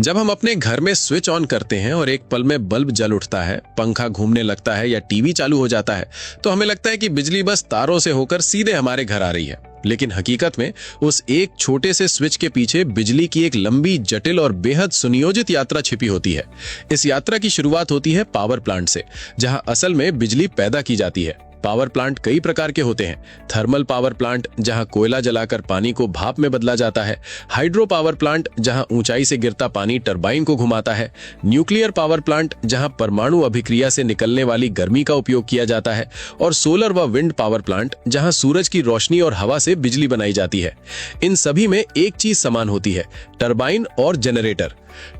जब हम अपने घर में स्विच ऑन करते हैं और एक पल में बल्ब जल उठता है, पंखा घूमने लगता है या टीवी चालू हो जाता है, तो हमें लगता है कि बिजली बस तारों से होकर सीधे हमारे घर आ रही है। लेकिन हकीकत में उस एक छोटे से स्विच के पीछे बिजली की एक लंबी, जटिल और बेहद सुनियोजित यात्रा छिपी होती है। इस यात्रा की शुरुआत होती है पावर प्लांट से, जहां असल में बिजली पैदा की जाती है। पावर प्लांट कई प्रकार के होते हैं। थर्मल पावर प्लांट, जहां कोयला जलाकर पानी को भाप में बदला जाता है। हाइड्रो पावर प्लांट, जहां ऊंचाई से गिरता पानी टरबाइन को घुमाता है। न्यूक्लियर पावर प्लांट, जहां परमाणु अभिक्रिया से निकलने वाली गर्मी का उपयोग किया जाता है। और सोलर व विंड पावर प्लांट, जहां सूरज की रोशनी और हवा से बिजली बनाई जाती है। इन सभी में एक चीज समान होती है, टरबाइन और जनरेटर।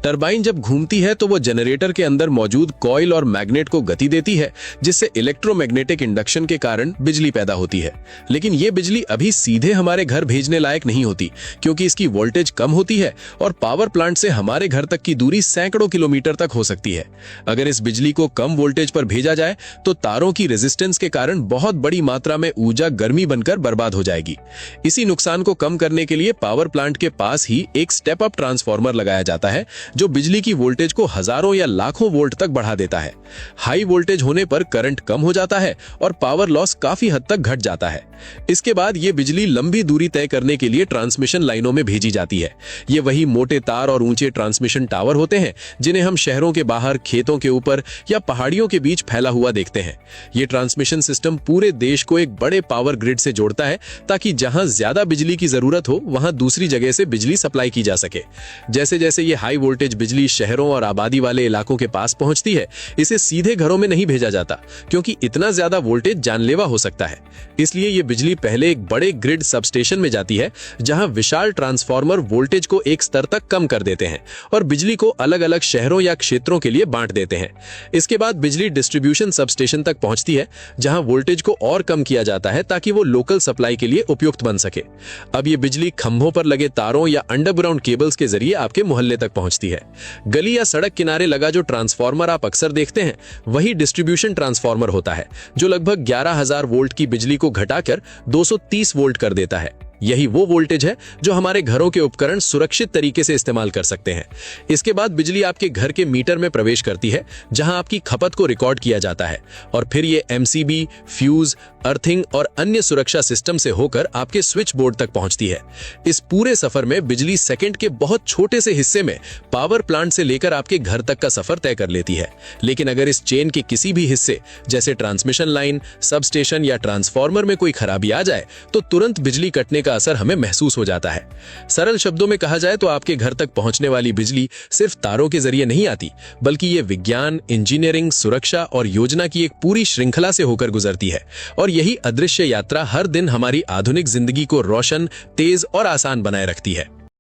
टरबाइन जब घूमती है तो वो जनरेटर के अंदर मौजूद कॉइल और मैग्नेट को गति देती है, जिससे इलेक्ट्रोमैग्नेटिक इंडक्शन के कारण बिजली पैदा होती है। लेकिन ये बिजली अभी सीधे हमारे घर भेजने लायक नहीं होती, क्योंकि इसकी वोल्टेज कम होती है और पावर प्लांट से हमारे घर तक की दूरी सैकड़ों किलोमीटर तक हो सकती है। अगर इस बिजली को कम वोल्टेज पर भेजा जाए तो तारों की रेजिस्टेंस के कारण बहुत बड़ी मात्रा में ऊर्जा गर्मी बनकर बर्बाद हो जाएगी। इसी नुकसान को कम करने के लिए पावर प्लांट के पास ही एक स्टेप अप ट्रांसफार्मर लगाया जाता है, जो बिजली की वोल्टेज को हजारों या लाखों वोल्ट तक बढ़ा देता है। हाई वोल्टेज होने पर करंट कम हो जाता है और पावर लॉस काफी हद तक घट जाता है। इसके बाद ये बिजली लंबी दूरी तय करने के लिए ट्रांसमिशन लाइनों में भेजी जाती है। ये वही मोटे तार और ऊंचे ट्रांसमिशन टावर होते हैं, जिन्हें हम शहरों के बाहर, खेतों के ऊपर या पहाड़ियों के बीच फैला हुआ देखते हैं। ये ट्रांसमिशन सिस्टम पूरे देश को एक बड़े पावर ग्रिड से जोड़ता है, ताकि जहां ज्यादा बिजली की जरूरत हो वहां दूसरी जगह से बिजली सप्लाई की जा सके। जैसे जैसे ये हाई वोल्टेज बिजली शहरों और आबादी वाले इलाकों के पास पहुंचती है, इसे सीधे घरों में नहीं भेजा जाता, क्योंकि इतना ज्यादा वोल्टेज जानलेवा हो सकता है। इसलिए ये बिजली पहले एक बड़े ग्रिड सबस्टेशन में जाती है, जहां विशाल ट्रांसफार्मर वोल्टेज को एक स्तर तक कम कर देते हैं और बिजली को अलग अलग शहरों या क्षेत्रों के लिए बांट देते हैं। इसके बाद बिजली डिस्ट्रीब्यूशन सबस्टेशन तक पहुंचती है, जहां वोल्टेज को और कम किया जाता है ताकि वो लोकल सप्लाई के लिए उपयुक्त बन सके। अब ये बिजली खंभों पर लगे तारों या अंडरग्राउंड केबल्स के जरिए आपके मोहल्ले तक पहुंचती है। गली या सड़क किनारे लगा जो ट्रांसफार्मर आप अक्सर देखते हैं, वही डिस्ट्रीब्यूशन ट्रांसफार्मर होता है, जो लगभग 11,000 वोल्ट की बिजली को घटाकर 230 वोल्ट कर देता है। यही वो वोल्टेज है जो हमारे घरों के उपकरण सुरक्षित तरीके से इस्तेमाल कर सकते हैं। इसके बाद बिजली आपके घर के मीटर में प्रवेश करती है, जहां आपकी खपत को रिकॉर्ड किया जाता है और फिर ये एमसीबी, फ्यूज, अर्थिंग और अन्य सुरक्षा सिस्टम से होकर आपके स्विच बोर्ड तक पहुंचती है। इस पूरे सफर में बिजली सेकंड के बहुत छोटे से हिस्से में पावर प्लांट से लेकर आपके घर तक का सफर तय कर लेती है। लेकिन अगर इस चेन के किसी भी हिस्से, जैसे ट्रांसमिशन लाइन, सबस्टेशन या ट्रांसफार्मर में कोई खराबी आ जाए, तो तुरंत बिजली कटने का असर हमें महसूस हो जाता है। सरल शब्दों में कहा जाए तो आपके घर तक पहुंचने वाली बिजली सिर्फ तारों के जरिए नहीं आती, बल्कि ये विज्ञान, इंजीनियरिंग, सुरक्षा और योजना की एक पूरी श्रृंखला से होकर गुजरती है। और यही अदृश्य यात्रा हर दिन हमारी आधुनिक जिंदगी को रोशन, तेज और आसान बनाए रखती है।